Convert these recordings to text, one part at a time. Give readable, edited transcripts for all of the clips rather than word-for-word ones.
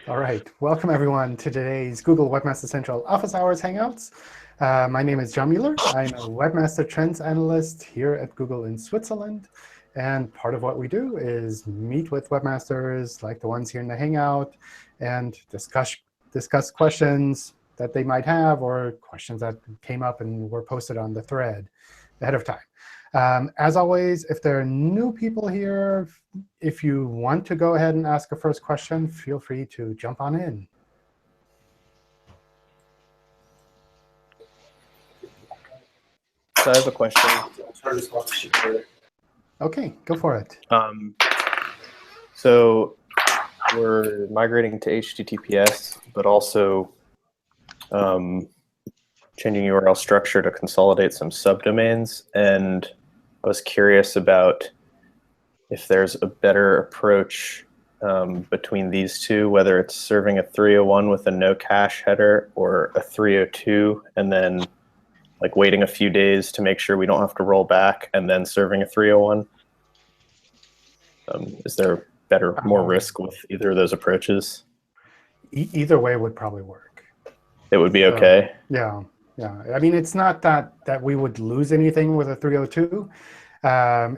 All right, welcome everyone to today's Google Webmaster Central Office Hours Hangouts. My name is John Mueller. I'm a Webmaster Trends Analyst here at Google in Switzerland. And part of what we do is meet with webmasters like the ones here in the Hangout and discuss questions that they might have or questions that came up and were posted on the thread ahead of time. As always, if there are new people here, if you want to go ahead and ask a first question, feel free to jump on in. So I have a question. OK, go for it. So we're migrating to HTTPS, but also changing URL structure to consolidate some subdomains. And I was curious about if there's a better approach between these two, whether it's serving a 301 with a no cache header or a 302 and then like waiting a few days to make sure we don't have to roll back and then serving a 301. Is there more risk with either of those approaches? Either way would probably work. It would be OK? Yeah. I mean, it's not that we would lose anything with a 302.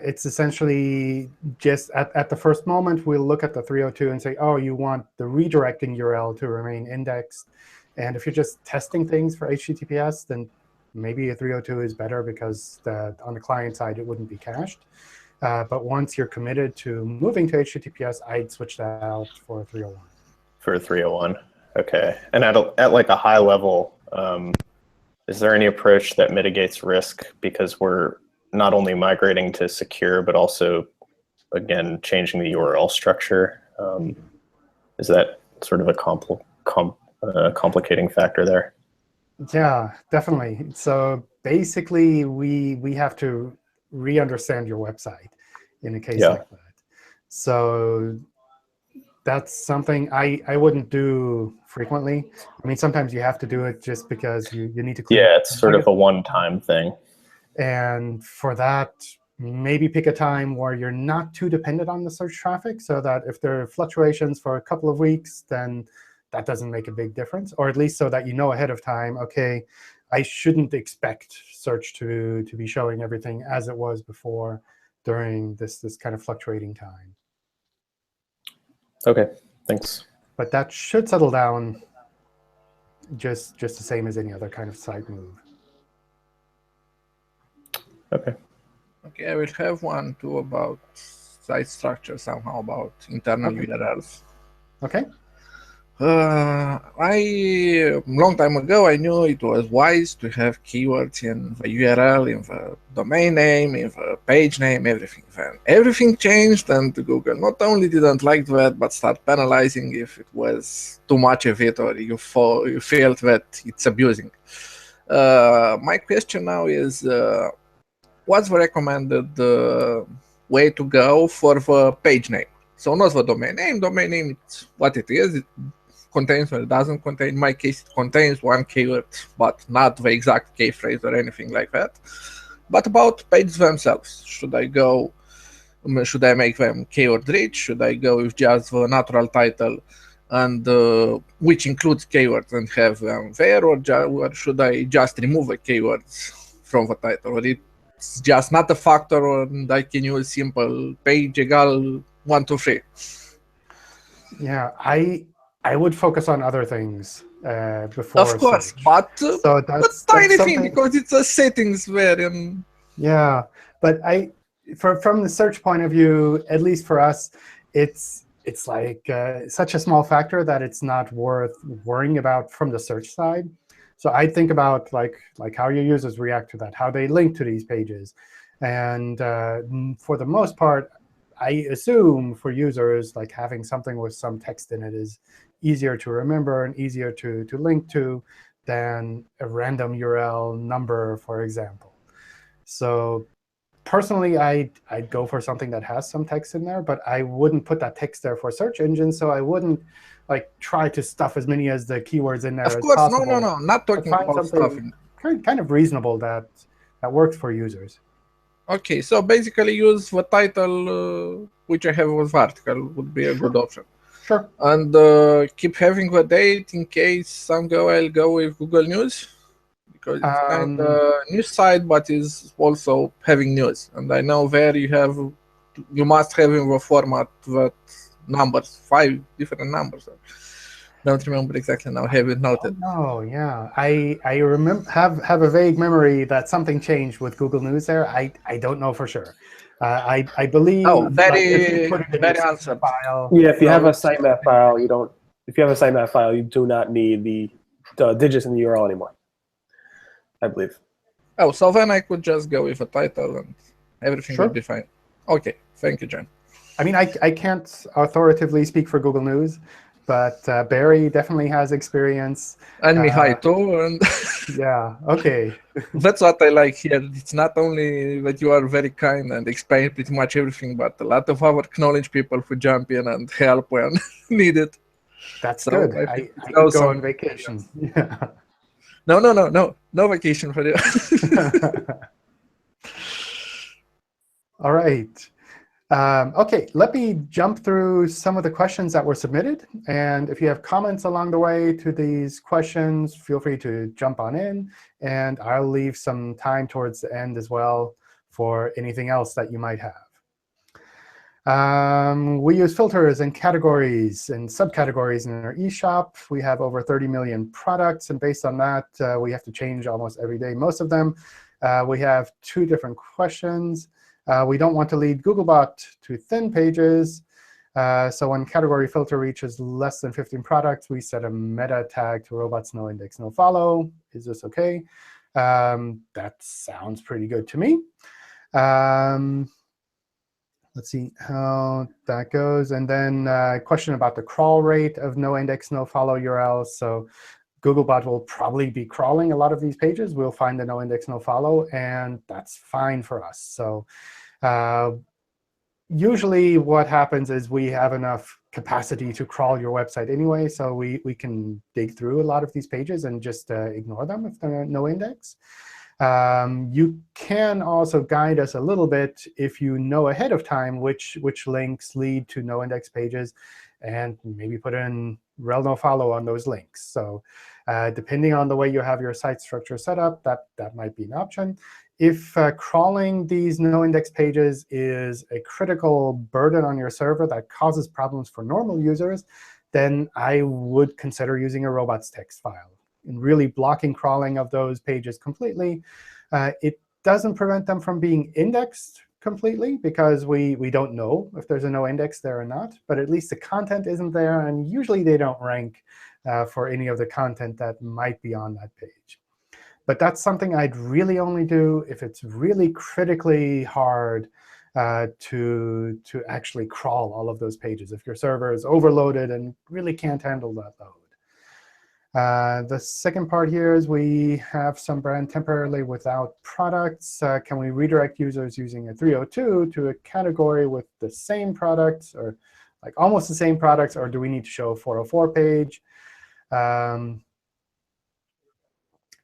It's essentially just at the first moment, we'll look at the 302 and say, oh, you want the redirecting URL to remain indexed. And if you're just testing things for HTTPS, then maybe a 302 is better because on the client side, it wouldn't be cached. But once you're committed to moving to HTTPS, I'd switch that out for a 301. For a 301. OK. And at like a high level, is there any approach that mitigates risk because we're not only migrating to secure, but also, again, changing the URL structure? Is that sort of a complicating factor there? Yeah, definitely. So basically, we have to re-understand your website in a case like that. So that's something I wouldn't do frequently. I mean, sometimes you have to do it just because you need to clean. Yeah, it's sort of a one-time thing. And for that, maybe pick a time where you're not too dependent on the search traffic so that if there are fluctuations for a couple of weeks, then that doesn't make a big difference, or at least so that you know ahead of time, OK, I shouldn't expect search to be showing everything as it was before during this kind of fluctuating time. OK, thanks. But that should settle down just the same as any other kind of site move. OK. OK, I will have one too about site structure, somehow about internal URLs. OK. Long time ago, I knew it was wise to have keywords in the URL, in the domain name, in the page name, everything. Then everything changed, and Google not only didn't like that, but started penalizing if it was too much of it or you felt that it's abusing. My question now is, what's the recommended way to go for the page name? So not the domain name. Domain name, it's what it is. It contains or it doesn't contain. In my case, it contains one keyword, but not the exact key phrase or anything like that. But about pages themselves, should I make them keyword rich? Should I go with just the natural title, and which includes keywords and have them there, or should I just remove the keywords from the title? Or it's just not a factor, and I can use simple page equal 1, 2, 3. Yeah, I would focus on other things before. Of course, search. but so that's tiny thing because it's a settings there. And yeah, but from the search point of view, at least for us, it's like such a small factor that it's not worth worrying about from the search side. So I'd think about like how your users react to that, how they link to these pages. And for the most part, I assume for users, like having something with some text in it is easier to remember and easier to link to than a random URL number, for example. So personally, I'd go for something that has some text in there, but I wouldn't put that text there for search engines. So I wouldn't try to stuff as many as the keywords in there as possible. Of course, no, not talking about stuffing. Kind of reasonable that works for users. OK, so basically use the title which I have with article would be a good option. Sure. And keep having a date in case somehow I'll go with Google News, because it's kind of news site, but is also having news. And I know there you must have in the format that numbers, 5 different numbers. Don't remember exactly now. Have it noted. Oh, yeah. I remember have a vague memory that something changed with Google News there. I don't know for sure. I believe if you put it in very your answered. file. Yeah, if you have a sitemap file, you don't. If you have a sitemap file, you do not need the digits in the URL anymore, I believe. Oh, so then I could just go with a title and everything Sure. would be fine. Okay, thank you, John. I mean, I can't authoritatively speak for Google News, but Barry definitely has experience. And Mihai too. And Yeah, OK. that's what I like here. It's not only that you are very kind and explain pretty much everything, but a lot of our knowledge people who jump in and help when needed. That's So good. I I think could it's go awesome. on vacation. Yeah. No vacation for you. All right. OK, let me jump through some of the questions that were submitted. And if you have comments along the way to these questions, feel free to jump on in. And I'll leave some time towards the end as well for anything else that you might have. We use filters and categories and subcategories in our eShop. We have over 30 million products. And based on that, we have to change almost every day, most of them. We have 2 different questions. We don't want to lead Googlebot to thin pages. So when category filter reaches less than 15 products, we set a meta tag to robots no index, no follow. Is this OK? That sounds pretty good to me. Let's see how that goes. And then a question about the crawl rate of no index, no follow URLs. So Googlebot will probably be crawling a lot of these pages. We'll find the no index, no follow, and that's fine for us. So usually what happens is we have enough capacity to crawl your website anyway. So we can dig through a lot of these pages and just ignore them if they're no index. You can also guide us a little bit if you know ahead of time which links lead to no index pages, and maybe put in rel no follow on those links. So depending on the way you have your site structure set up, that might be an option. If crawling these no index pages is a critical burden on your server that causes problems for normal users, then I would consider using a robots text file and really blocking crawling of those pages completely. It doesn't prevent them from being indexed completely, because we don't know if there's a no index there or not. But at least the content isn't there. And usually they don't rank for any of the content that might be on that page. But that's something I'd really only do if it's really critically hard to actually crawl all of those pages, if your server is overloaded and really can't handle that load. The second part here is we have some brand temporarily without products. Can we redirect users using a 302 to a category with the same products, or like almost the same products, or do we need to show a 404 page?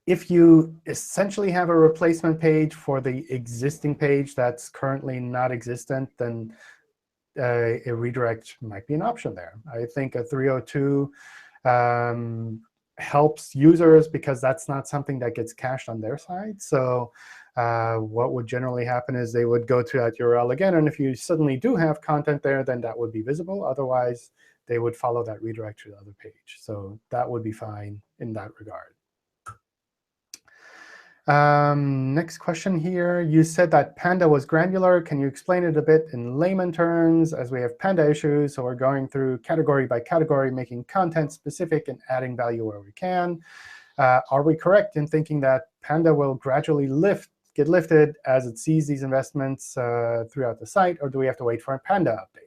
If you essentially have a replacement page for the existing page that's currently not existent, then a redirect might be an option there. I think a 302 helps users because that's not something that gets cached on their side. So what would generally happen is they would go to that URL again. And if you suddenly do have content there, then that would be visible. Otherwise, they would follow that redirect to the other page. So that would be fine in that regard. Next question here. You said that Panda was granular. Can you explain it a bit in layman terms, as we have Panda issues? So we're going through category by category, making content specific and adding value where we can. Are we correct in thinking that Panda will gradually get lifted as it sees these investments throughout the site, or do we have to wait for a Panda update?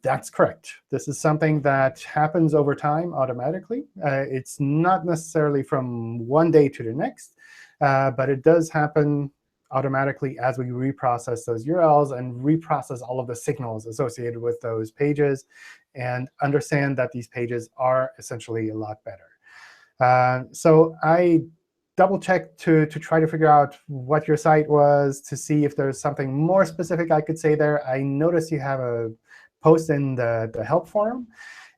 That's correct. This is something that happens over time automatically. It's not necessarily from one day to the next, but it does happen automatically as we reprocess those URLs and reprocess all of the signals associated with those pages and understand that these pages are essentially a lot better. So I double-checked to try to figure out what your site was, to see if there's something more specific I could say there. I noticed you have a post in the help forum.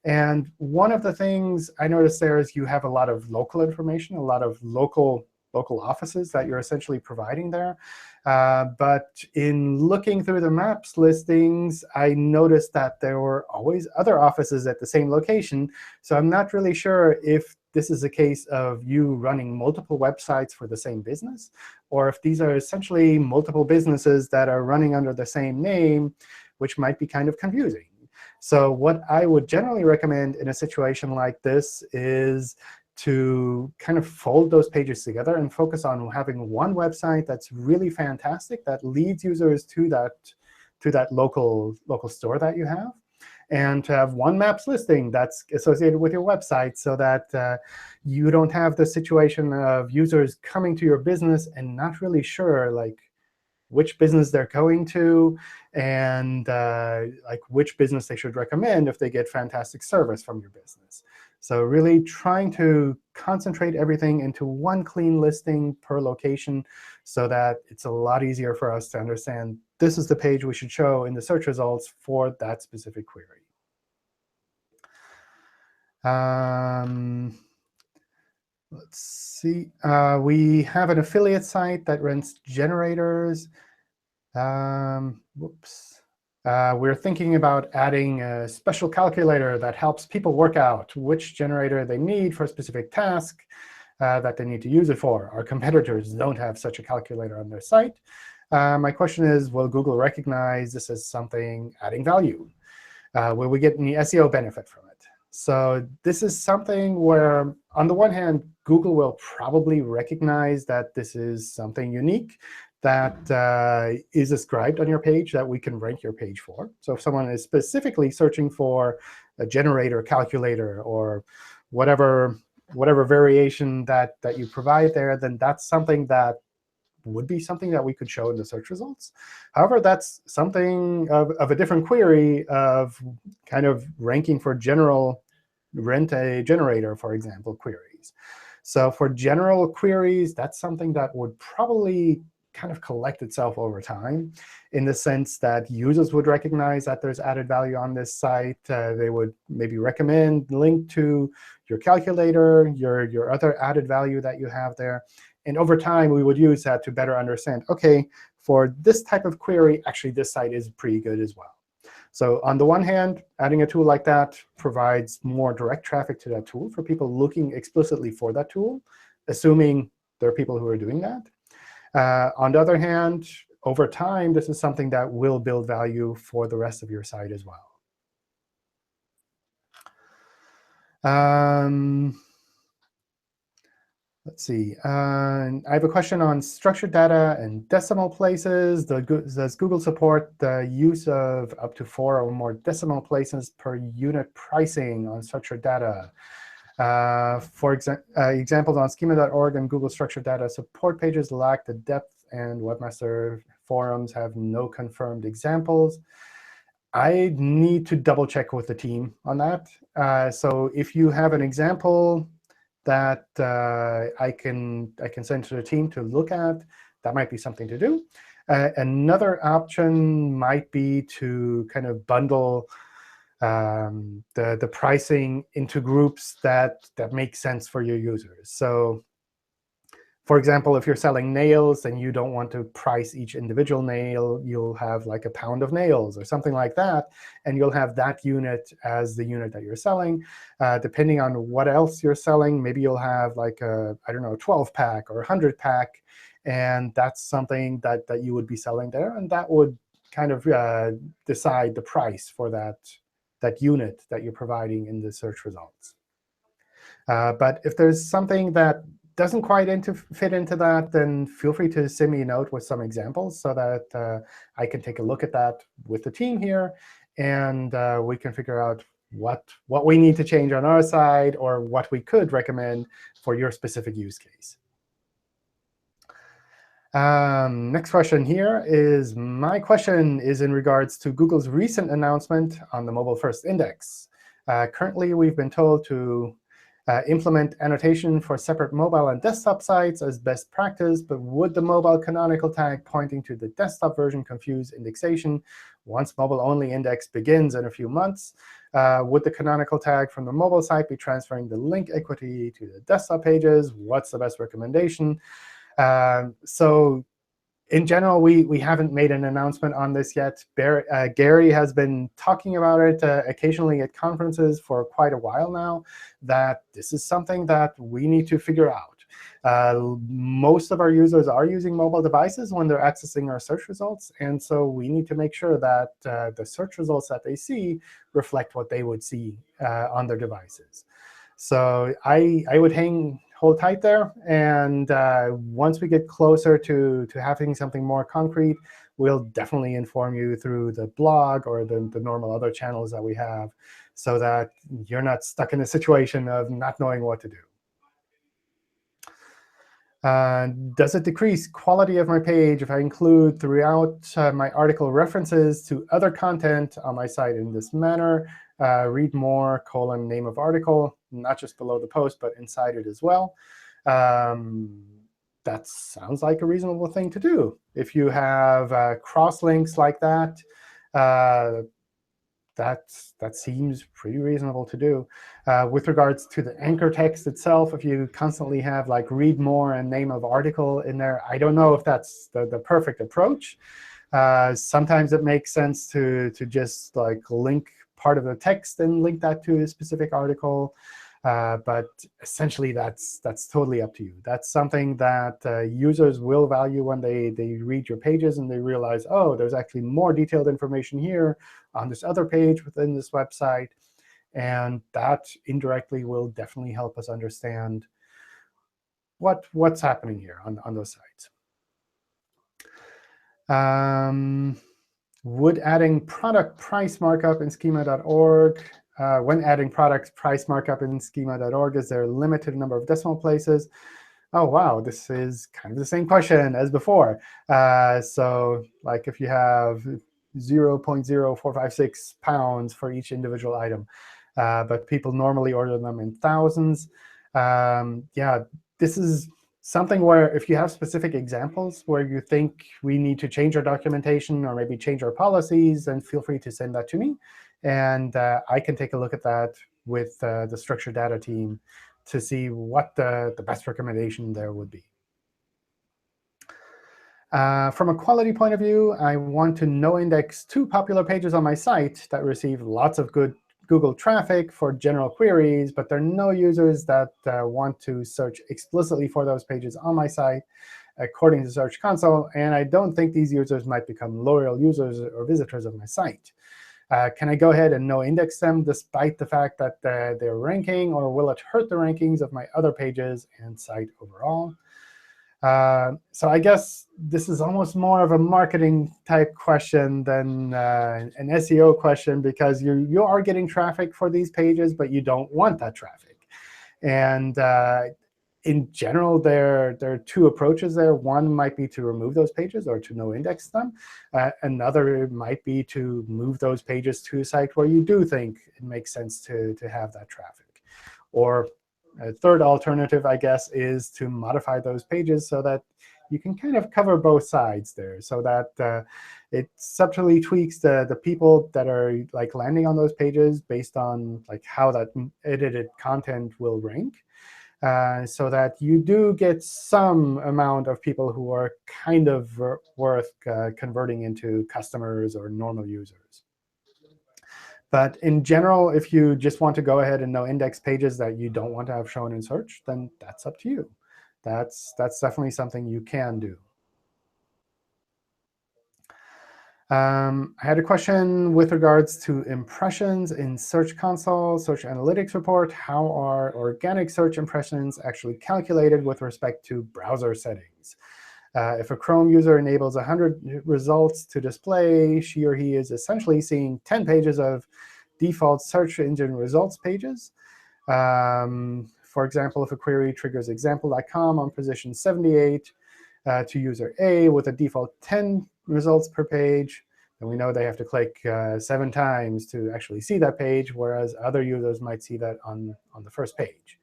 And one of the things I noticed there is you have a lot of local information, a lot of local offices that you're essentially providing there. But in looking through the maps listings, I noticed that there were always other offices at the same location. So I'm not really sure if this is a case of you running multiple websites for the same business, or if these are essentially multiple businesses that are running under the same name, which might be kind of confusing. So what I would generally recommend in a situation like this is to kind of fold those pages together and focus on having one website that's really fantastic, that leads users to that local store that you have, and to have one maps listing that's associated with your website, so that you don't have the situation of users coming to your business and not really sure like which business they're going to, and like which business they should recommend if they get fantastic service from your business. So really trying to concentrate everything into one clean listing per location, so that it's a lot easier for us to understand this is the page we should show in the search results for that specific query. Let's see. We have an affiliate site that rents generators. We're thinking about adding a special calculator that helps people work out which generator they need for a specific task that they need to use it for. Our competitors don't have such a calculator on their site. My question is, will Google recognize this as something adding value? Will we get any SEO benefit from it? So this is something where, on the one hand, Google will probably recognize that this is something unique that is ascribed on your page that we can rank your page for. So if someone is specifically searching for a generator calculator or whatever variation that you provide there, then that's something that would be something that we could show in the search results. However, that's something of a different query of kind of ranking for general rent a generator, for example, queries. So for general queries, that's something that would probably kind of collect itself over time, in the sense that users would recognize that there's added value on this site. They would maybe recommend link to your calculator, your other added value that you have there. And over time, we would use that to better understand, OK, for this type of query, actually, this site is pretty good as well. So on the one hand, adding a tool like that provides more direct traffic to that tool for people looking explicitly for that tool, assuming there are people who are doing that. On the other hand, over time, this is something that will build value for the rest of your site as well. Let's see. I have a question on structured data and decimal places. Does Google support the use of up to 4 or more decimal places per unit pricing on structured data? For examples on schema.org and Google Structured Data support pages lack the depth, and Webmaster forums have no confirmed examples. I need to double check with the team on that. So if you have an example that I can send to the team to look at, that might be something to do. Another option might be to kind of bundle the pricing into groups that make sense for your users. So for example, if you're selling nails and you don't want to price each individual nail, you'll have like a pound of nails or something like that. And you'll have that unit as the unit that you're selling. Depending on what else you're selling, maybe you'll have like a, I don't know, 12-pack or 100-pack. And that's something that you would be selling there. And that would kind of decide the price for that unit that you're providing in the search results. But if there's something that doesn't quite fit into that, then feel free to send me a note with some examples so that I can take a look at that with the team here, and we can figure out what we need to change on our side or what we could recommend for your specific use case. Next question here is, my question is in regards to Google's recent announcement on the mobile-first index. Currently, we've been told to Implement annotation for separate mobile and desktop sites as best practice, but would the mobile canonical tag pointing to the desktop version confuse indexation once mobile-only index begins in a few months? Would the canonical tag from the mobile site be transferring the link equity to the desktop pages? What's the best recommendation? So in general, we haven't made an announcement on this yet. Gary has been talking about it occasionally at conferences for quite a while now, that this is something that we need to figure out. Most of our users are using mobile devices when they're accessing our search results. And so we need to make sure that the search results that they see reflect what they would see on their devices. So I would hold tight there. And once we get closer to having something more concrete, we'll definitely inform you through the blog or the normal other channels that we have, so that you're not stuck in a situation of not knowing what to do. Does it decrease quality of my page if I include throughout my article references to other content on my site in this manner? Read more, name of article, not just below the post, but inside it as well. That sounds like a reasonable thing to do. If you have cross-links like that, that seems pretty reasonable to do. With regards to the anchor text itself, if you constantly have like read more and name of article in there, I don't know if that's the perfect approach. Sometimes it makes sense to just like link part of the text and link that to a specific article. But essentially, that's totally up to you. That's something that users will value when they read your pages and they realize, oh, there's actually more detailed information here on this other page within this website. And that indirectly will definitely help us understand what's happening here on those sites. Would adding product price markup in schema.org, when adding product price markup in schema.org, is there a limited number of decimal places? Oh, wow, this is kind of the same question as before. So like if you have 0.0456 pounds for each individual item, but people normally order them in thousands. Yeah, this is something where if you have specific examples where you think we need to change our documentation or maybe change our policies, then feel free to send that to me. And I can take a look at that with the structured data team to see what the best recommendation there would be. From a quality point of view, I want to no-index 2 popular pages on my site that receive lots of good Google traffic for general queries, but there are no users that want to search explicitly for those pages on my site according to Search Console. And I don't think these users might become loyal users or visitors of my site. Can I go ahead and no-index them despite the fact that they're ranking, or will it hurt the rankings of my other pages and site overall? So I guess this is almost more of a marketing type question than an SEO question, because you are getting traffic for these pages, but you don't want that traffic. And in general, there are 2 approaches there. One might be to remove those pages or to no-index them. Another might be to move those pages to a site where you do think it makes sense to have that traffic. Or a third alternative, I guess, is to modify those pages so that you can kind of cover both sides there, so that it subtly tweaks the people that are like landing on those pages based on like how that edited content will rank, so that you do get some amount of people who are kind of worth converting into customers or normal users. But in general, if you just want to go ahead and no-index pages that you don't want to have shown in search, then that's up to you. That's definitely something you can do. I had a question with regards to impressions in Search Console, Search Analytics report. How are organic search impressions actually calculated with respect to browser settings? If a Chrome user enables 100 results to display, she or he is essentially seeing 10 pages of default search engine results pages. For example, if a query triggers example.com on position 78 to user A with a default 10 results per page, And we know they have to click 7 times to actually see that page, whereas other users might see that on the first page.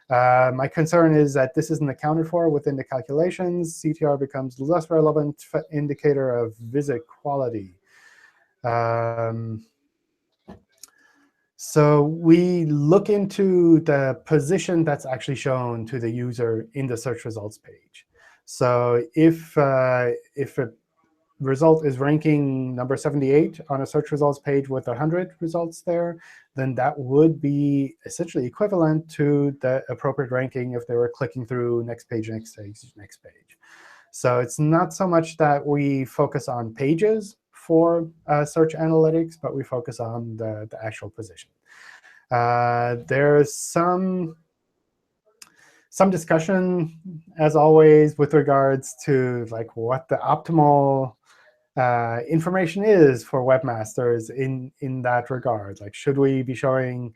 My concern is that this isn't accounted for within the calculations. CTR becomes less relevant indicator of visit quality. So we look into the position that's actually shown to the user in the search results page. So if a result is ranking number 78 on a search results page with 100 results there, then that would be essentially equivalent to the appropriate ranking if they were clicking through next page, next page, next page. So it's not so much that we focus on pages for search analytics, but we focus on the actual position. There's some discussion, as always, with regards to like what the optimal information is for webmasters in that regard. Like, should we be showing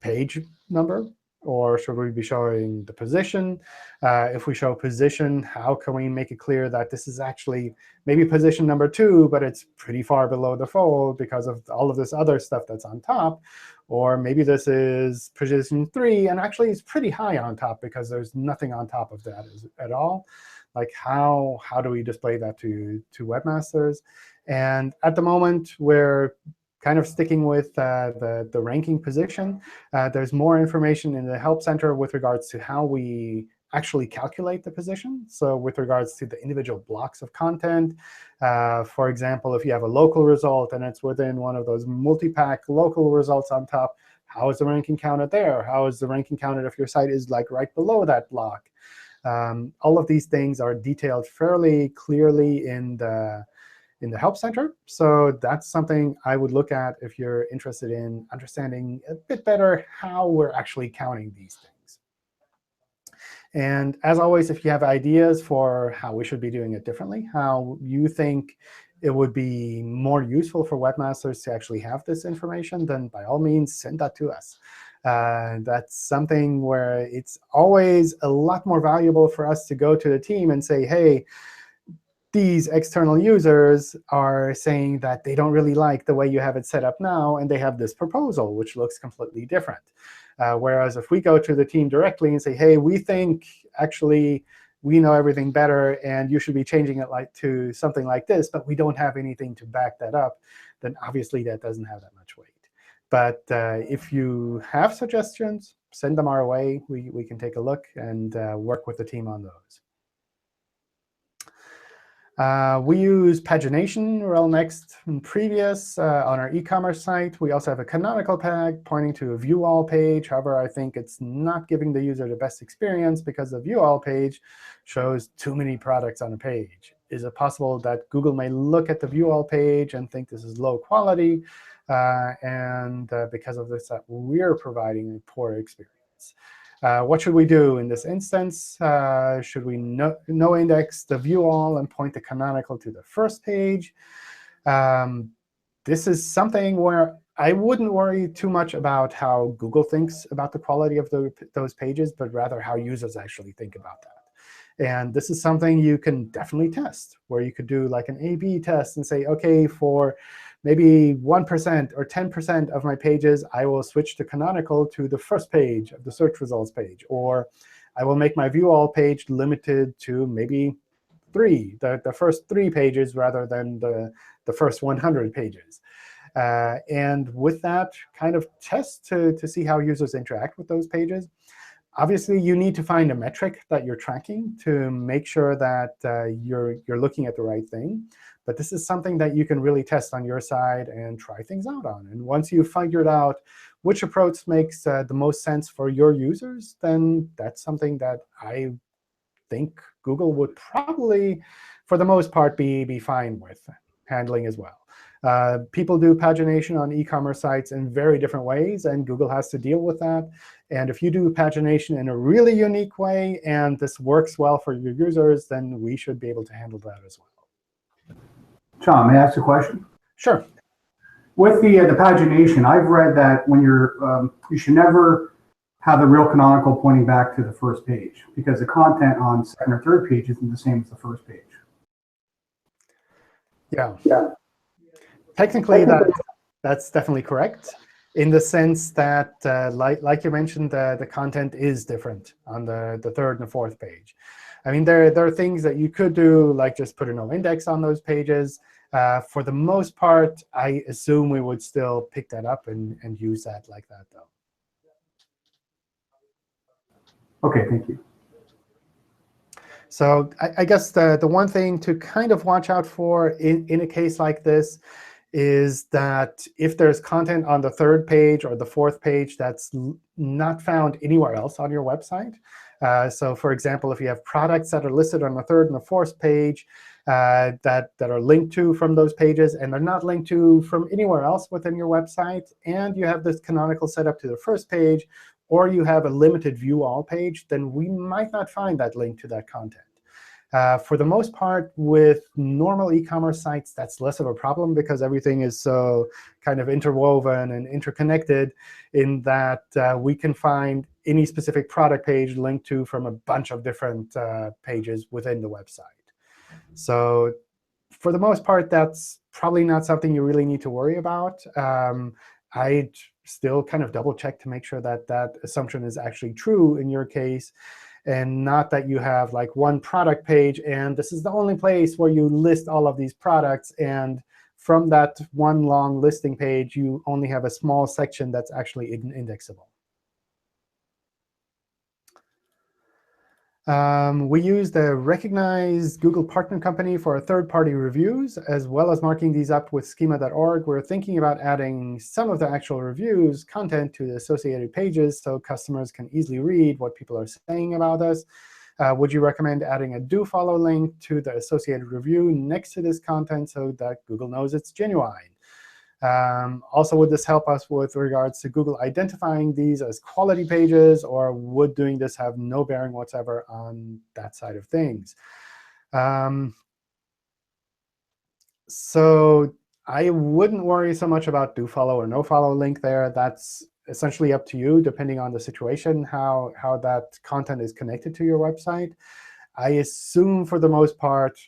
page number, or should we be showing the position? If we show position, how can we make it clear that this is actually maybe position number 2, but it's pretty far below the fold because of all of this other stuff that's on top? Or maybe this is position 3, and actually it's pretty high on top because there's nothing on top of that at all. Like, how do we display that to webmasters? And at the moment, we're kind of sticking with the ranking position. There's more information in the Help Center with regards to how we actually calculate the position. So with regards to the individual blocks of content, for example, if you have a local result and it's within one of those multi-pack local results on top, how is the ranking counted there? How is the ranking counted if your site is like right below that block? All of these things are detailed fairly clearly in the Help Center. So that's something I would look at if you're interested in understanding a bit better how we're actually counting these things. And as always, if you have ideas for how we should be doing it differently, how you think it would be more useful for webmasters to actually have this information, then by all means, send that to us. That's something where it's always a lot more valuable for us to go to the team and say, hey, these external users are saying that they don't really like the way you have it set up now, and they have this proposal, which looks completely different. Whereas if we go to the team directly and say, hey, we think actually we know everything better, and you should be changing it to something like this, but we don't have anything to back that up, then obviously that doesn't have that much weight. But if you have suggestions, send them our way. We can take a look and work with the team on those. We use Pagination, rel next and previous on our e-commerce site. We also have a canonical tag pointing to a view all page. However, I think it's not giving the user the best experience because the view all page shows too many products on a page. Is it possible that Google may look at the view all page and think this is low quality, and because of this, that we're providing a poor experience? What should we do in this instance? Should we no index the view all and point the canonical to the first page? This is something where I wouldn't worry too much about how Google thinks about the quality of those pages, but rather how users actually think about that. And this is something you can definitely test, where you could do like an A/B test and say, OK, for maybe 1% or 10% of my pages, I will switch to canonical to the first page of the search results page. Or I will make my view all page limited to maybe 3, the first 3 pages rather than the first 100 pages. And with that, kind of test to see how users interact with those pages. Obviously, you need to find a metric that you're tracking to make sure that you're looking at the right thing. But this is something that you can really test on your side and try things out on. And once you've figured out which approach makes the most sense for your users, then that's something that I think Google would probably, for the most part, be fine with handling as well. People do pagination on e-commerce sites in very different ways, and Google has to deal with that. And if you do pagination in a really unique way, and this works well for your users, then we should be able to handle that as well. John, may I ask a question? Sure. With the pagination, I've read that when you're you should never have the real canonical pointing back to the first page, because the content on second or third page isn't the same as the first page. Yeah. technically, that's definitely correct, in the sense that, like you mentioned, the content is different on the third and the fourth page. I mean, there are things that you could do, like just put a no index on those pages. For the most part, I assume we would still pick that up and use that like that, though. OK, thank you. So I guess the one thing to kind of watch out for in a case like this is that if there's content on the third page or the fourth page that's not found anywhere else on your website. So for example, if you have products that are listed on the third and the fourth page that are linked to from those pages, and they're not linked to from anywhere else within your website, and you have this canonical setup to the first page, or you have a limited view all page, then we might not find that link to that content. For the most part, with normal e-commerce sites, that's less of a problem because everything is so kind of interwoven and interconnected in that we can find any specific product page linked to from a bunch of different pages within the website. So for the most part, that's probably not something you really need to worry about. I'd still kind of double check to make sure that that assumption is actually true in your case, and not that you have like one product page, and this is the only place where you list all of these products. And from that one long listing page, you only have a small section that's actually indexable. We use the recognized Google Partner Company for our third-party reviews, as well as marking these up with schema.org. We're thinking about adding some of the actual reviews content to the associated pages so customers can easily read what people are saying about us. Would you recommend adding a do follow link to the associated review next to this content so that Google knows it's genuine? Also, would this help us with regards to Google identifying these as quality pages, or would doing this have no bearing whatsoever on that side of things? So I wouldn't worry so much about do follow or no follow link there. That's essentially up to you, depending on the situation, how that content is connected to your website. I assume for the most part,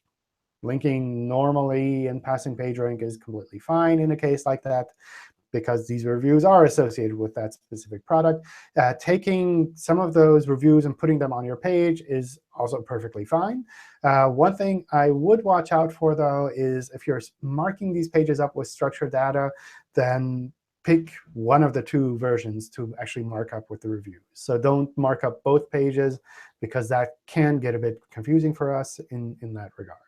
linking normally and passing PageRank is completely fine in a case like that, because these reviews are associated with that specific product. Taking some of those reviews and putting them on your page is also perfectly fine. One thing I would watch out for, though, is if you're marking these pages up with structured data, then pick one of the two versions to actually mark up with the reviews. So don't mark up both pages, because that can get a bit confusing for us in that regard.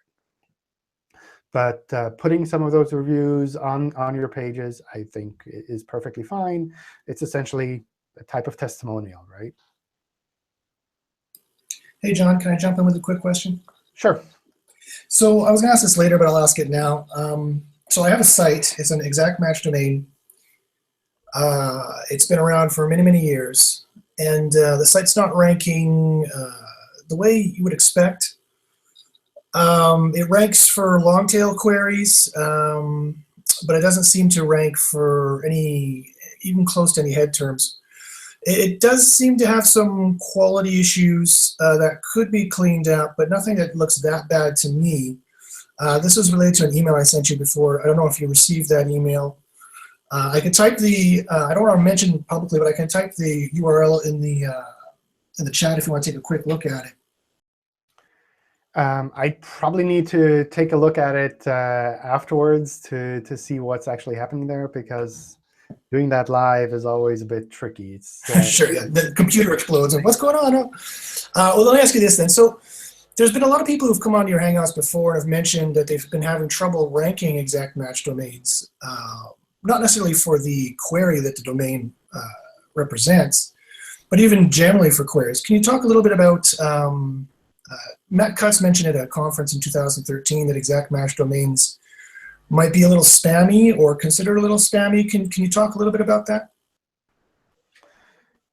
But putting some of those reviews on your pages, I think, is perfectly fine. It's essentially a type of testimonial, right? Hey, John, can I jump in with a quick question? Sure. So I was going to ask this later, but I'll ask it now. So I have a site. It's an exact match domain. It's been around for many, many years. And the site's not ranking the way you would expect. It ranks for long tail queries, but it doesn't seem to rank for even close to any head terms. It does seem to have some quality issues that could be cleaned up, but nothing that looks that bad to me. This was related to an email I sent you before. I don't know if you received that email. I can type the, I don't want to mention publicly, but I can type the URL in the chat if you want to take a quick look at it. I probably need to take a look at it afterwards to see what's actually happening there, because doing that live is always a bit tricky. It's, sure, yeah, the computer explodes and what's going on? Well, let me ask you this then. So there's been a lot of people who've come on your Hangouts before and have mentioned that they've been having trouble ranking exact match domains, not necessarily for the query that the domain represents, but even generally for queries. Can you talk a little bit about Matt Cutts mentioned at a conference in 2013 that exact match domains might be a little spammy or considered a little spammy. Can you talk a little bit about that?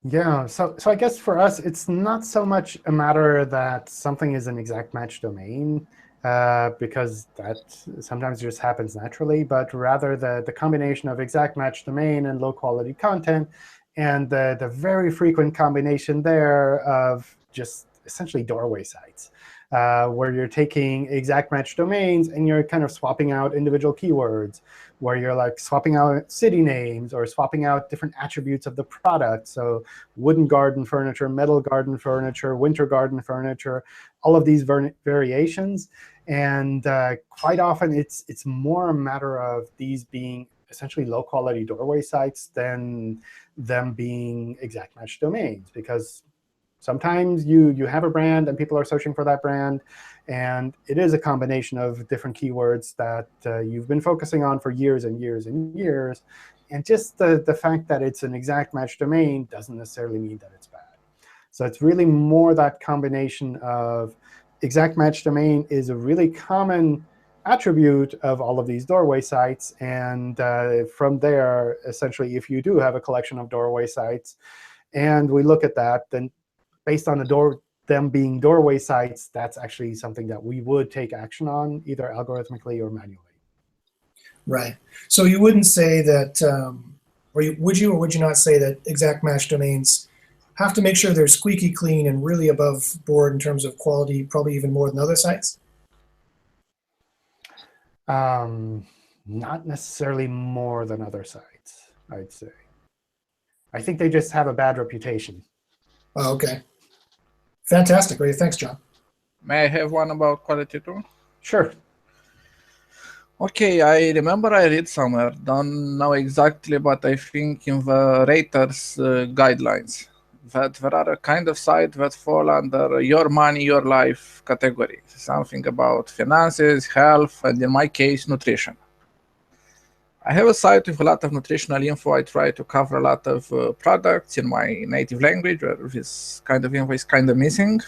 Yeah, so I guess for us, it's not so much a matter that something is an exact match domain, because that sometimes just happens naturally, but rather the combination of exact match domain and low-quality content, and the very frequent combination there of just essentially doorway sites. where you're taking exact match domains and you're kind of swapping out individual keywords, where you're like swapping out city names or swapping out different attributes of the product. So wooden garden furniture, metal garden furniture, winter garden furniture, all of these variations. And quite often, it's more a matter of these being essentially low-quality doorway sites than them being exact match domains. Because sometimes you have a brand and people are searching for that brand, and it is a combination of different keywords that you've been focusing on for years and years and years. And just the fact that it's an exact match domain doesn't necessarily mean that it's bad. So it's really more that combination of exact match domain is a really common attribute of all of these doorway sites. And from there, essentially, if you do have a collection of doorway sites, and we look at that, then based on them being doorway sites, that's actually something that we would take action on, either algorithmically or manually. Right. So you wouldn't say that, would you or would you not say that exact match domains have to make sure they're squeaky clean and really above board in terms of quality, probably even more than other sites? Not necessarily more than other sites, I'd say. I think they just have a bad reputation. Oh, OK. Fantastic. Great. Thanks, John. May I have one about quality too? Sure. Okay, I remember I read somewhere, don't know exactly, but I think in the raters guidelines, that there are a kind of site that fall under your money, your life category. Something about finances, health, and in my case, nutrition. I have a site with a lot of nutritional info. I try to cover a lot of products in my native language, where this kind of info is kind of missing.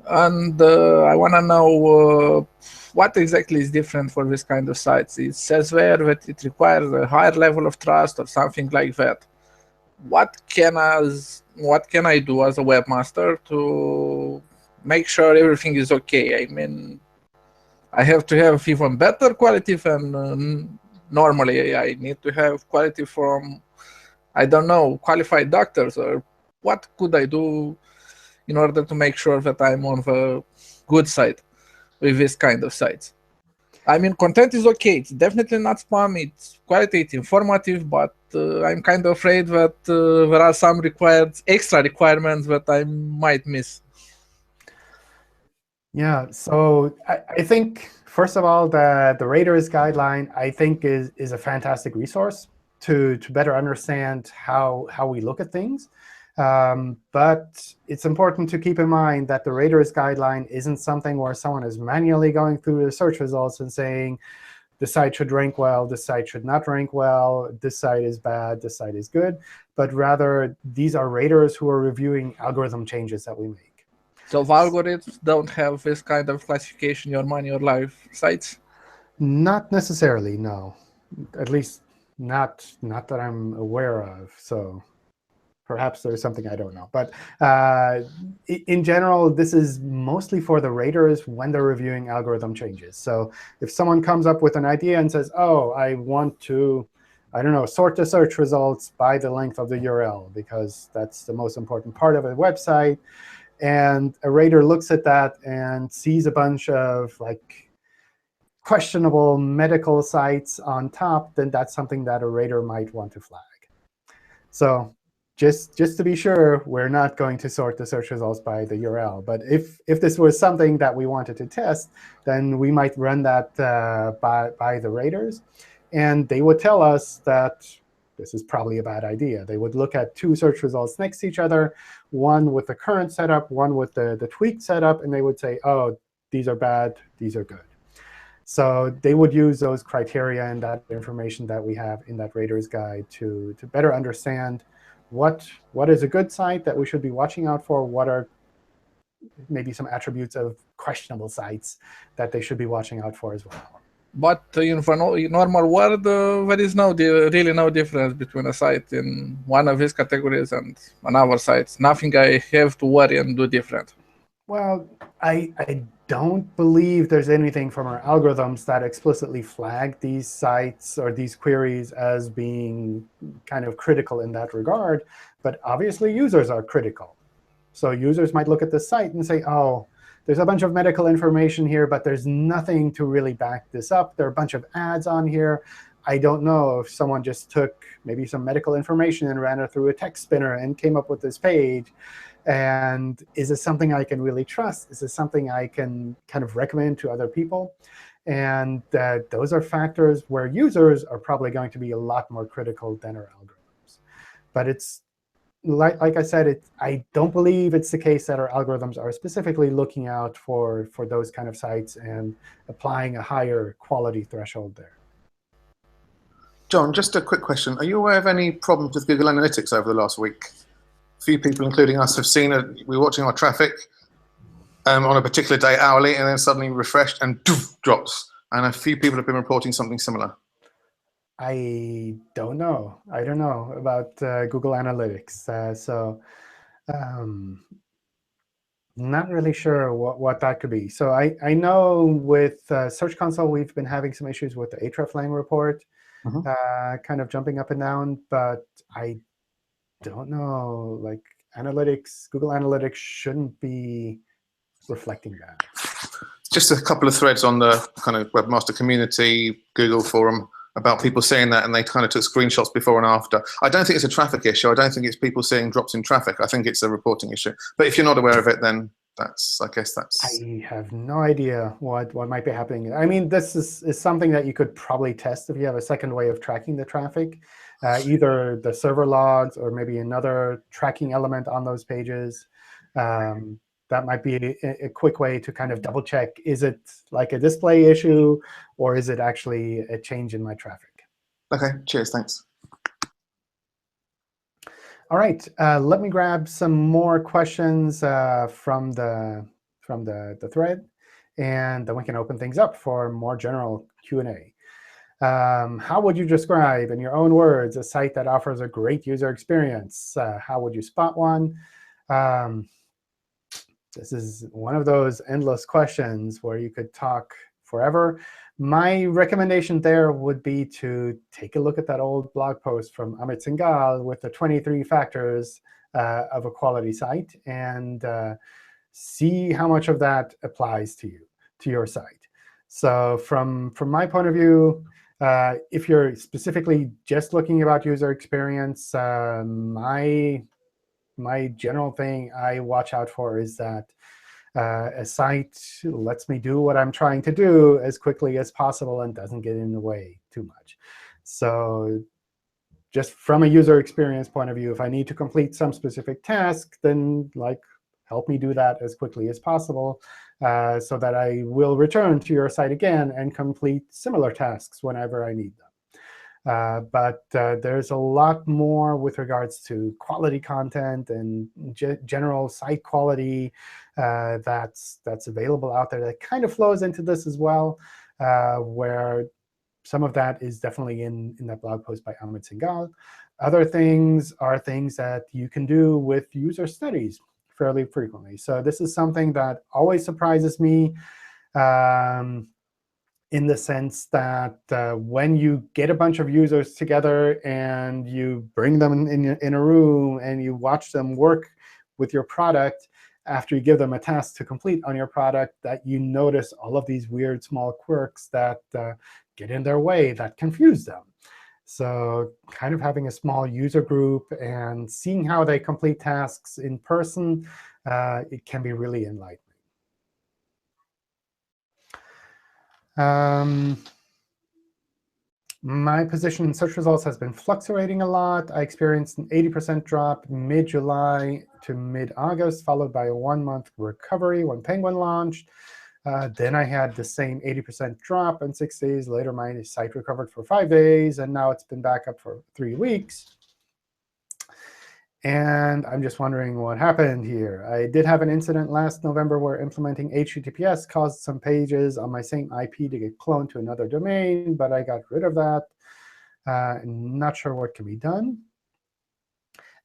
And I want to know what exactly is different for this kind of sites. It says there that it requires a higher level of trust or something like that. What can I do as a webmaster to make sure everything is OK? I mean, I have to have even better quality than normally. I need to have quality from, I don't know, qualified doctors, or what could I do in order to make sure that I'm on the good side with this kind of sites? I mean, content is OK. It's definitely not spam. It's quality, it's informative, but I'm kind of afraid that there are some extra requirements that I might miss. Yeah, so I think, first of all, the raters guideline, I think, is a fantastic resource to better understand how we look at things. But it's important to keep in mind that the raters guideline isn't something where someone is manually going through the search results and saying, this site should rank well, this site should not rank well, this site is bad, this site is good. But rather, these are raters who are reviewing algorithm changes that we make. So the algorithms don't have this kind of classification, your money, your life sites? Not necessarily, no. At least not that I'm aware of. So perhaps there's something I don't know. But in general, this is mostly for the raters when they're reviewing algorithm changes. So if someone comes up with an idea and says, oh, I want to, I don't know, sort the search results by the length of the URL, because that's the most important part of a website, and a rater looks at that and sees a bunch of like questionable medical sites on top, then that's something that a rater might want to flag. So just to be sure, we're not going to sort the search results by the URL. But if this was something that we wanted to test, then we might run that by the raters. And they would tell us that this is probably a bad idea. They would look at two search results next to each other, one with the current setup, one with the tweaked setup, and they would say, oh, these are bad, these are good. So they would use those criteria and that information that we have in that rater's guide to better understand what is a good site that we should be watching out for, what are maybe some attributes of questionable sites that they should be watching out for as well. But in normal world, there is really no difference between a site in one of these categories and another site. Nothing I have to worry and do different. Well, I don't believe there's anything from our algorithms that explicitly flag these sites or these queries as being kind of critical in that regard. But obviously, users are critical. So users might look at the site and say, oh, there's a bunch of medical information here, but there's nothing to really back this up. There are a bunch of ads on here. I don't know if someone just took maybe some medical information and ran it through a text spinner and came up with this page. And is this something I can really trust? Is this something I can kind of recommend to other people? And those are factors where users are probably going to be a lot more critical than our algorithms. But it's like I said, I don't believe it's the case that our algorithms are specifically looking out for those kind of sites and applying a higher quality threshold there. John, just a quick question. Are you aware of any problems with Google Analytics over the last week? A few people, including us, have seen it. We're watching our traffic on a particular day hourly, and then suddenly refreshed and doof, drops. And a few people have been reporting something similar. I don't know. I don't know about Google Analytics. Not really sure what that could be. So I know with Search Console, we've been having some issues with the hreflang report, kind of jumping up and down. But I don't know. Like analytics, Google Analytics shouldn't be reflecting that. Just a couple of threads on the kind of webmaster community Google forum about people saying that, and they kind of took screenshots before and after. I don't think it's a traffic issue. I don't think it's people seeing drops in traffic. I think it's a reporting issue. But if you're not aware of it, then I guess that's... I have no idea what might be happening. I mean, this is something that you could probably test if you have a second way of tracking the traffic, either the server logs or maybe another tracking element on those pages. That might be a quick way to kind of double check, is it like a display issue, or is it actually a change in my traffic? OK, cheers, thanks. All right, let me grab some more questions from the thread, and then we can open things up for more general Q&A. How would you describe, in your own words, a site that offers a great user experience? How would you spot one? This is one of those endless questions where you could talk forever. My recommendation there would be to take a look at that old blog post from Amit Singhal with the 23 factors of a quality site, and see how much of that applies to you, to your site. So from my point of view, if you're specifically just looking about user experience, my general thing I watch out for is that a site lets me do what I'm trying to do as quickly as possible and doesn't get in the way too much. So just from a user experience point of view, if I need to complete some specific task, then help me do that as quickly as possible so that I will return to your site again and complete similar tasks whenever I need them. But there's a lot more with regards to quality content and general site quality that's available out there that kind of flows into this as well, where some of that is definitely in that blog post by Amit Singhal. Other things are things that you can do with user studies fairly frequently. So this is something that always surprises me, in the sense that when you get a bunch of users together and you bring them in a room and you watch them work with your product, after you give them a task to complete on your product, that you notice all of these weird small quirks that get in their way, that confuse them. So kind of having a small user group and seeing how they complete tasks in person, it can be really enlightening. My position in search results has been fluctuating a lot. I experienced an 80% drop mid-July to mid-August, followed by a 1-month recovery when Penguin launched. Then I had the same 80% drop, and 6 days later, my site recovered for 5 days, and now it's been back up for 3 weeks. And I'm just wondering what happened here. I did have an incident last November where implementing HTTPS caused some pages on my same IP to get cloned to another domain, but I got rid of that. Not sure what can be done.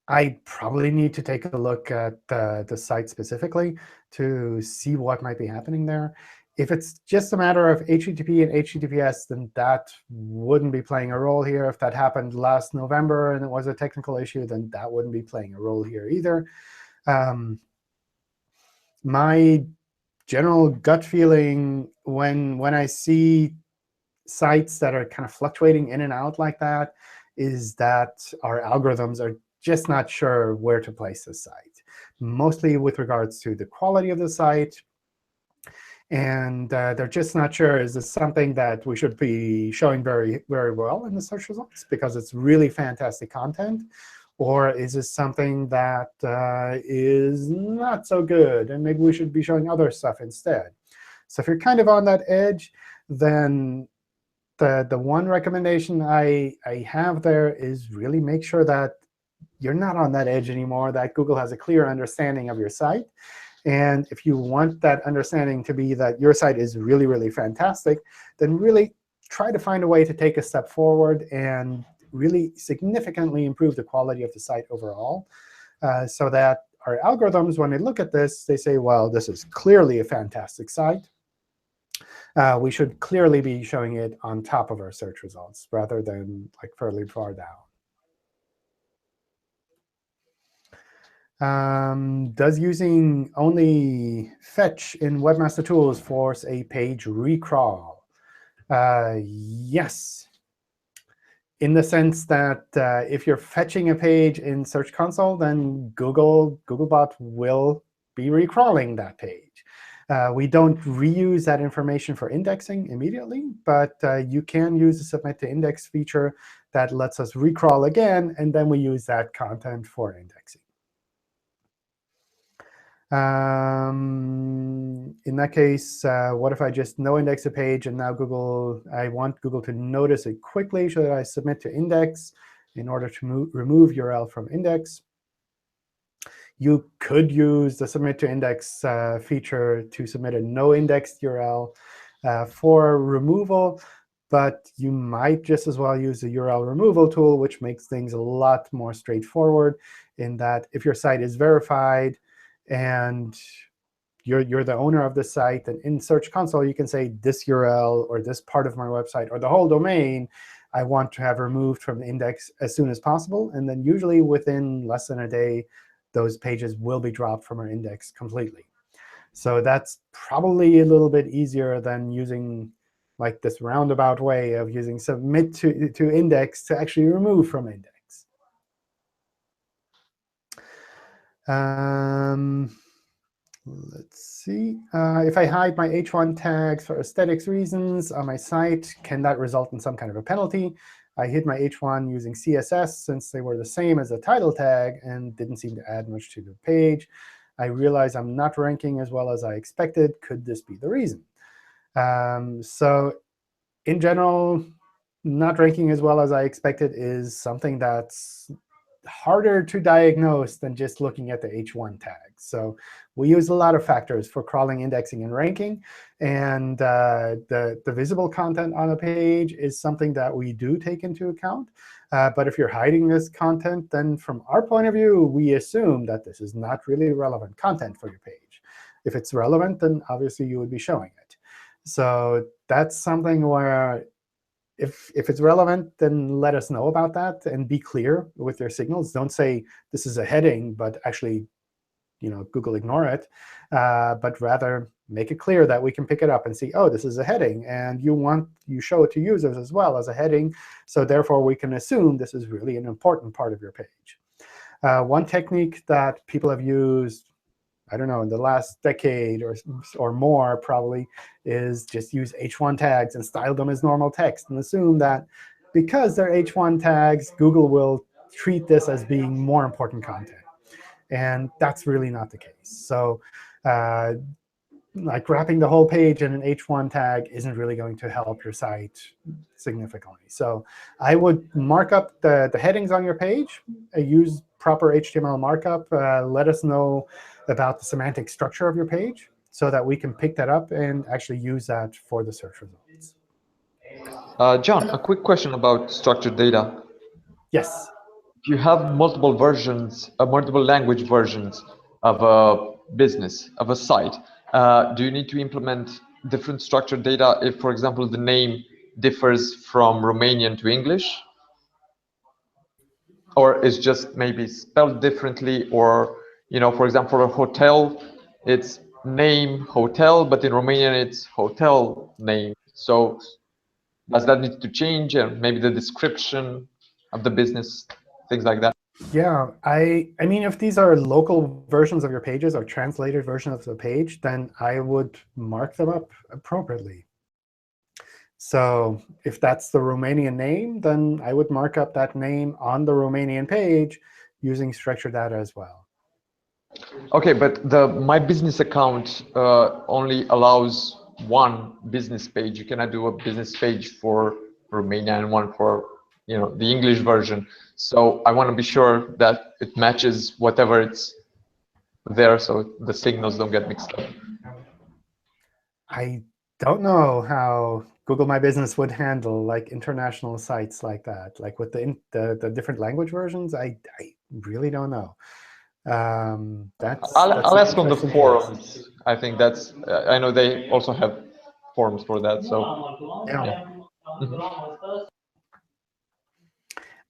I probably need to take a look at the site specifically to see what might be happening there. If it's just a matter of HTTP and HTTPS, then that wouldn't be playing a role here. If that happened last November and it was a technical issue, then that wouldn't be playing a role here either. My general gut feeling when I see sites that are kind of fluctuating in and out like that is that our algorithms are just not sure where to place the site, mostly with regards to the quality of the site. And they're just not sure, is this something that we should be showing very, very well in the search results because it's really fantastic content? Or is this something that is not so good, and maybe we should be showing other stuff instead? So if you're kind of on that edge, then the one recommendation I have there is really make sure that you're not on that edge anymore, that Google has a clear understanding of your site. And if you want that understanding to be that your site is really, really fantastic, then really try to find a way to take a step forward and really significantly improve the quality of the site overall, so that our algorithms, when they look at this, they say, well, this is clearly a fantastic site. We should clearly be showing it on top of our search results rather than like fairly far down. Does using only fetch in Webmaster Tools force a page recrawl? Yes, in the sense that if you're fetching a page in Search Console, then Googlebot will be recrawling that page. We don't reuse that information for indexing immediately, but you can use the Submit to Index feature that lets us recrawl again, and then we use that content for indexing. In that case, what if I just no index a page, and now I want Google to notice it quickly? Should I submit to index in order to remove URL from index? You could use the submit to index feature to submit a no indexed URL for removal, but you might just as well use the URL removal tool, which makes things a lot more straightforward in that if your site is verified and you're the owner of the site, and in Search Console, you can say this URL or this part of my website or the whole domain I want to have removed from the index as soon as possible. And then usually within less than a day, those pages will be dropped from our index completely. So that's probably a little bit easier than using like this roundabout way of using submit to index to actually remove from index. Let's see. If I hide my h1 tags for aesthetics reasons on my site, can that result in some kind of a penalty? I hid my h1 using CSS since they were the same as the title tag and didn't seem to add much to the page. I realize I'm not ranking as well as I expected. Could this be the reason? So in general, not ranking as well as I expected is something that's harder to diagnose than just looking at the h1 tags. So we use a lot of factors for crawling, indexing, and ranking. And the visible content on a page is something that we do take into account. But if you're hiding this content, then from our point of view, we assume that this is not really relevant content for your page. If it's relevant, then obviously you would be showing it. So that's something where if it's relevant, then let us know about that and be clear with your signals. Don't say this is a heading, but actually Google ignore it. But rather make it clear that we can pick it up and see, oh, this is a heading. And you show it to users as well as a heading. So therefore, we can assume this is really an important part of your page. One technique that people have used, I don't know, in the last decade or more probably, is just use h1 tags and style them as normal text and assume that because they're h1 tags, Google will treat this as being more important content. And that's really not the case. So like wrapping the whole page in an h1 tag isn't really going to help your site significantly. So I would mark up the headings on your page, use proper HTML markup, let us know about the semantic structure of your page so that we can pick that up and actually use that for the search results. John, a quick question about structured data. Yes. If you have multiple versions, multiple language versions of a business, of a site, do you need to implement different structured data if, for example, the name differs from Romanian to English? Or is just maybe spelled differently, or, for example, for a hotel, it's name hotel, but in Romanian it's hotel name. So does that need to change? And maybe the description of the business, things like that. Yeah, I mean, if these are local versions of your pages or translated versions of the page, then I would mark them up appropriately. So if that's the Romanian name, then I would mark up that name on the Romanian page using structured data as well. Okay, but the My Business account only allows one business page. You cannot do a business page for Romania and one for the English version. So I want to be sure that it matches whatever it's there, so the signals don't get mixed up. I don't know how Google My Business would handle like international sites like that, like with the different language versions. I really don't know. I'll ask on the forums. I think that's. I know they also have forums for that. So yeah.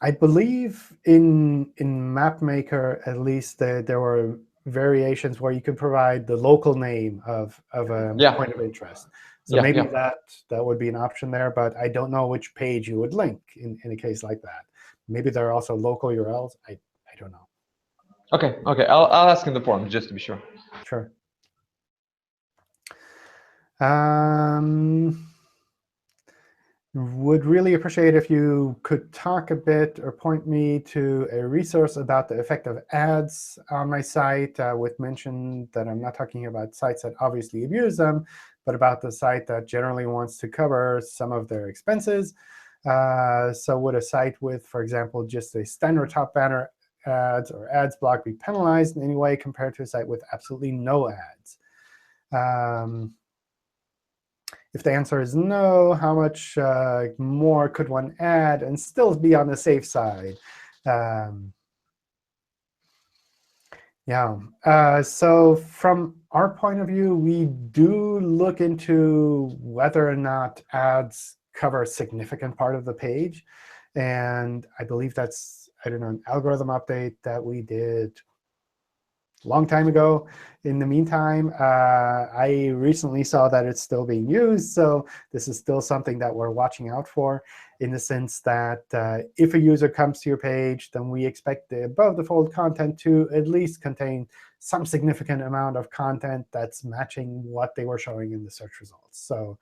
I believe in MapMaker, at least, there were variations where you could provide the local name of a point of interest. So maybe that would be an option there, but I don't know which page you would link in a case like that. Maybe there are also local URLs. I don't know. Okay. I'll ask in the forum just to be sure. Sure. Would really appreciate if you could talk a bit or point me to a resource about the effect of ads on my site, with mention that I'm not talking about sites that obviously abuse them, but about the site that generally wants to cover some of their expenses. So would a site with, for example, just a standard top banner ads or ads block be penalized in any way compared to a site with absolutely no ads? If the answer is no, how much more could one add and still be on the safe side? So from our point of view, we do look into whether or not ads cover a significant part of the page. And I believe that's, I don't know, an algorithm update that we did a long time ago. In the meantime, I recently saw that it's still being used. So this is still something that we're watching out for, in the sense that if a user comes to your page, then we expect the above the fold content to at least contain some significant amount of content that's matching what they were showing in the search results. So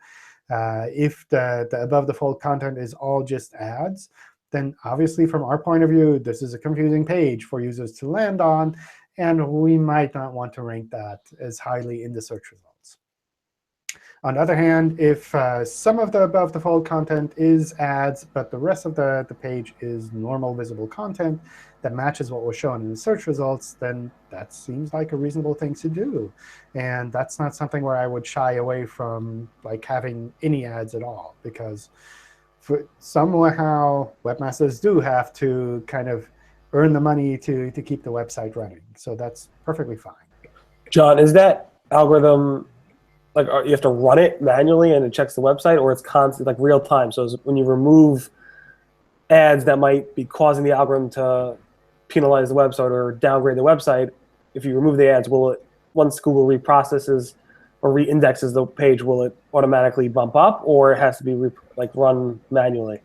if the above the fold content is all just ads, then obviously from our point of view, this is a confusing page for users to land on. And we might not want to rank that as highly in the search results. On the other hand, if some of the above the fold content is ads, but the rest of the page is normal visible content that matches what was shown in the search results, then that seems like a reasonable thing to do. And that's not something where I would shy away from like having any ads at all, because somehow webmasters do have to kind of earn the money to keep the website running. So that's perfectly fine. John, is that algorithm, like you have to run it manually and it checks the website, or it's constant, like real time? So when you remove ads that might be causing the algorithm to penalize the website or downgrade the website, if you remove the ads, will it, once Google reprocesses or reindexes the page, will it automatically bump up, or it has to be run manually?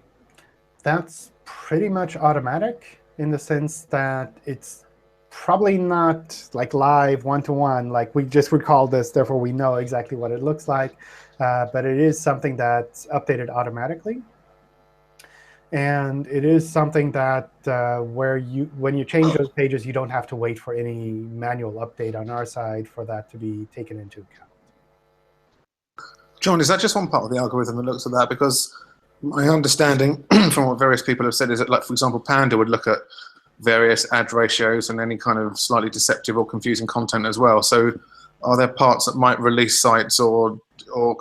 That's pretty much automatic, in the sense that it's probably not like live one-to-one, like we just recalled this, therefore we know exactly what it looks like. But it is something that's updated automatically. And it is something that when you change those pages, you don't have to wait for any manual update on our side for that to be taken into account. John, is that just one part of the algorithm that looks at that? Because my understanding from what various people have said is that, like, for example, Panda would look at various ad ratios and any kind of slightly deceptive or confusing content as well. So are there parts that might release sites or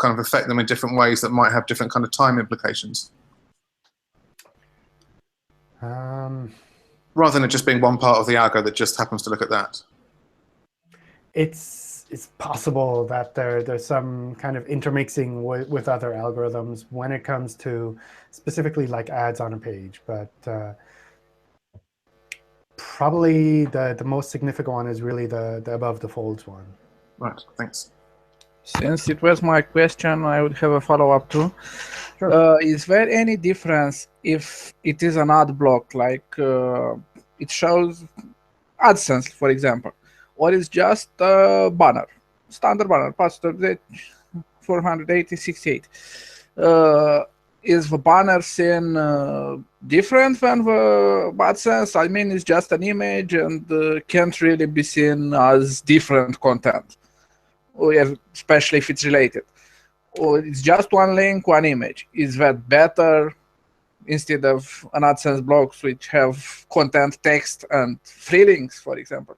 kind of affect them in different ways that might have different kind of time implications? Rather than it just being one part of the algo that just happens to look at that. It's possible that there's some kind of intermixing with other algorithms when it comes to specifically like ads on a page. But probably the most significant one is really the above the folds one. Right, thanks. Since it was my question, I would have a follow-up too. Sure. Is there any difference if it is an ad block, like it shows AdSense, for example, or is just a banner, standard banner, password 48068? Is the banner seen different than the AdSense? I mean, it's just an image and can't really be seen as different content, or especially if it's related. Or it's just one link, one image. Is that better instead of an AdSense blocks which have content, text, and free links, for example?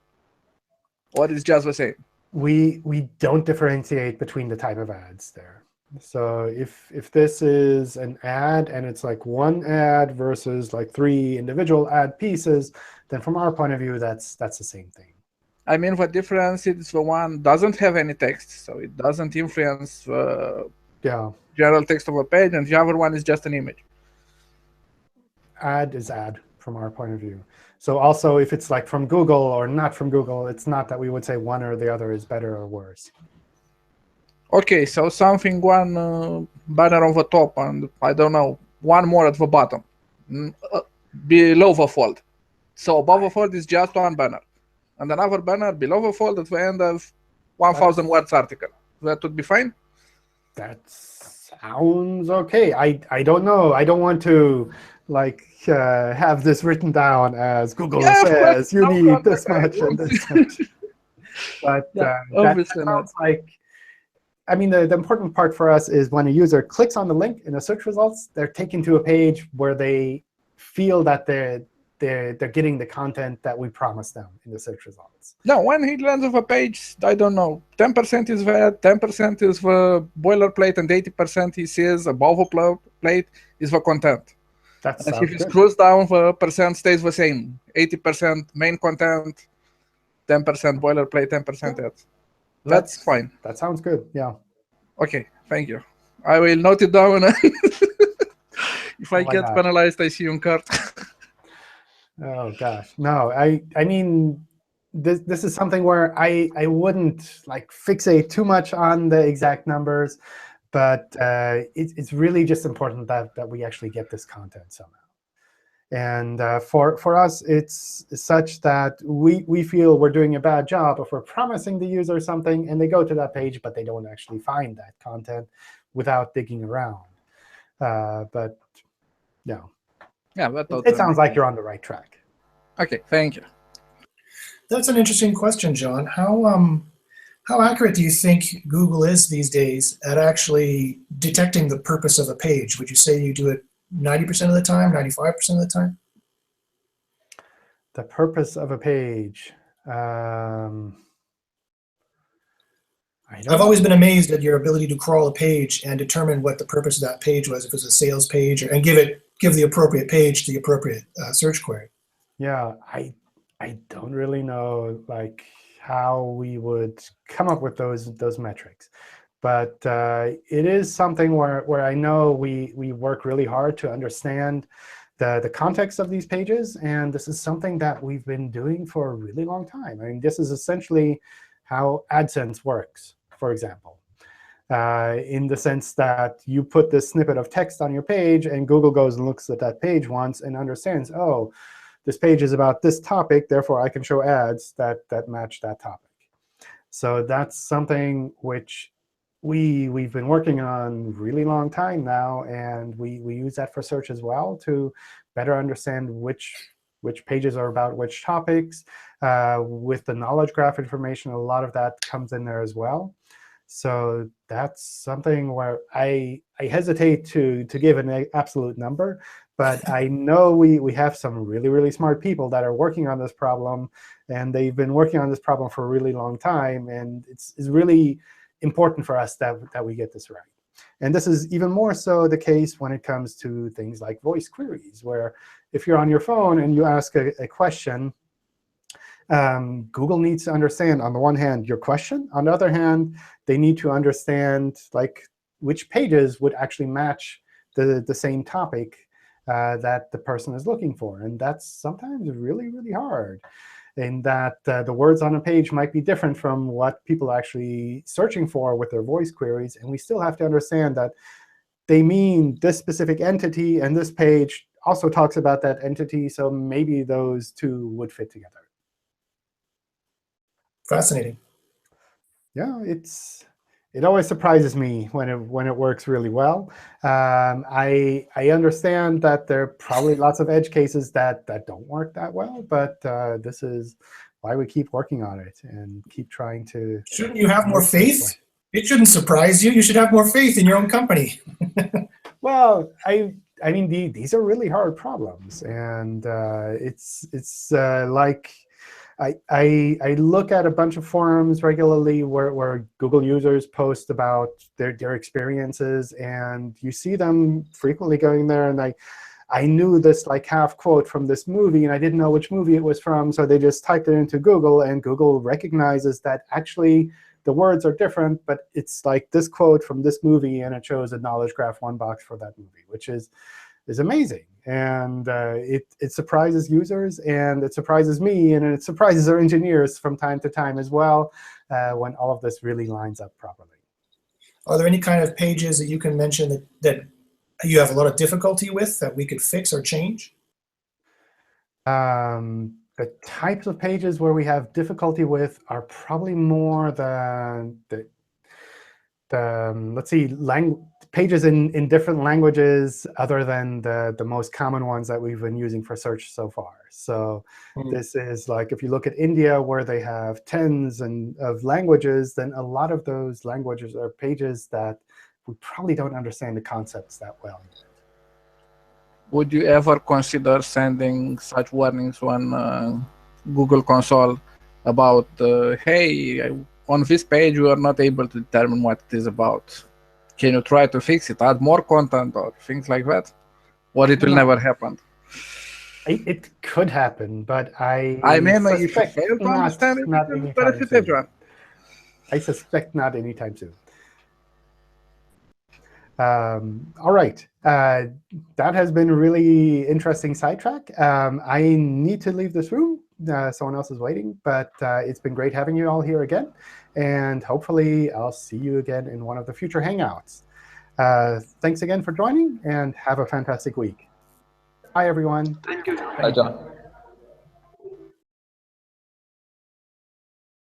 Or is just the same? We don't differentiate between the type of ads there. So if this is an ad and it's like one ad versus like 3 individual ad pieces, then from our point of view, that's the same thing. I mean, the difference is the one doesn't have any text, so it doesn't influence the general text of a page, and the other one is just an image. Ad is ad from our point of view. So also, if it's like from Google or not from Google, it's not that we would say one or the other is better or worse. Okay, so something, one banner on the top, and I don't know, one more at the bottom, below the fold. So above the fold is just one banner, and another banner below the fold at the end of 1,000 words article. That would be fine? That sounds okay. I don't know. I don't want to like have this written down as Google says you need this much and this much. But that sounds like, I mean, the important part for us is when a user clicks on the link in the search results, they're taken to a page where they feel that they're getting the content that we promised them in the search results. No, when he lands on a page, I don't know, 10% is there, 10% is the boilerplate, and 80% he sees above the plate is the content. That's and if he scrolls down, the percent stays the same. 80% main content, 10% boilerplate, 10% ads. That's fine. That sounds good, yeah. Okay, thank you. I will note it down. If I get penalized, I see you on card. Oh gosh, no. I mean, this is something where I wouldn't like fixate too much on the exact numbers, but it's really just important that we actually get this content somehow. And for us, it's such that we feel we're doing a bad job if we're promising the user something and they go to that page, but they don't actually find that content without digging around. But no. Yeah, it sounds like you're on the right track. Okay, thank you. That's an interesting question, John. How accurate do you think Google is these days at actually detecting the purpose of a page? Would you say you do it 90% of the time, 95% of the time? The purpose of a page. I've always been amazed at your ability to crawl a page and determine what the purpose of that page was, if it was a sales page, and give the appropriate page to the appropriate search query. Yeah, I don't really know like how we would come up with those metrics. But it is something where I know we work really hard to understand the context of these pages. And this is something that we've been doing for a really long time. I mean, this is essentially how AdSense works, for example, in the sense that you put this snippet of text on your page, and Google goes and looks at that page once and understands, oh, this page is about this topic, therefore I can show ads that match that topic. So that's something which we've been working on a really long time now, and we use that for search as well to better understand which pages are about which topics. With the knowledge graph information, a lot of that comes in there as well. So that's something where I hesitate to give an absolute number, but I know we have some really, really smart people that are working on this problem, and they've been working on this problem for a really long time, and it's really important for us that we get this right. And this is even more so the case when it comes to things like voice queries, where if you're on your phone and you ask a question, Google needs to understand, on the one hand, your question. On the other hand, they need to understand like which pages would actually match the same topic that the person is looking for. And that's sometimes really, really hard. in that the words on a page might be different from what people are actually searching for with their voice queries. And we still have to understand that they mean this specific entity, and this page also talks about that entity. So maybe those two would fit together. Fascinating. Yeah, it always surprises me when it works really well. I understand that there are probably lots of edge cases that don't work that well, but this is why we keep working on it and keep trying to. Shouldn't you have more faith? It shouldn't surprise you. You should have more faith in your own company. Well, I mean, these are really hard problems, and it's like I look at a bunch of forums regularly where Google users post about their experiences, and you see them frequently going there, and I knew this like half quote from this movie, and I didn't know which movie it was from, so they just typed it into Google, and Google recognizes that actually the words are different, but it's like this quote from this movie, and it shows a knowledge graph 1 box for that movie, which is amazing. And it surprises users, and it surprises me, and it surprises our engineers from time to time as well when all of this really lines up properly. Are there any kind of pages that you can mention that you have a lot of difficulty with that we could fix or change? The types of pages where we have difficulty with are probably more the let's see, pages in different languages other than the most common ones that we've been using for search so far. So this is like if you look at India, where they have tens of languages, then a lot of those languages are pages that we probably don't understand the concepts that well. Would you ever consider sending such warnings on Google Console about, hey, on this page we are not able to determine what it is about. Can you try to fix it, add more content or things like that? Or it will never happen? It could happen, but I mean, if you suspect fail to understand it, not it will anytime benefit soon. everyone. I suspect not anytime soon. All right. That has been a really interesting sidetrack. I need to leave this room. Someone else is waiting. But it's been great having you all here again. And hopefully, I'll see you again in one of the future Hangouts. Thanks again for joining, and have a fantastic week. Bye, everyone. Thank you. Bye, John.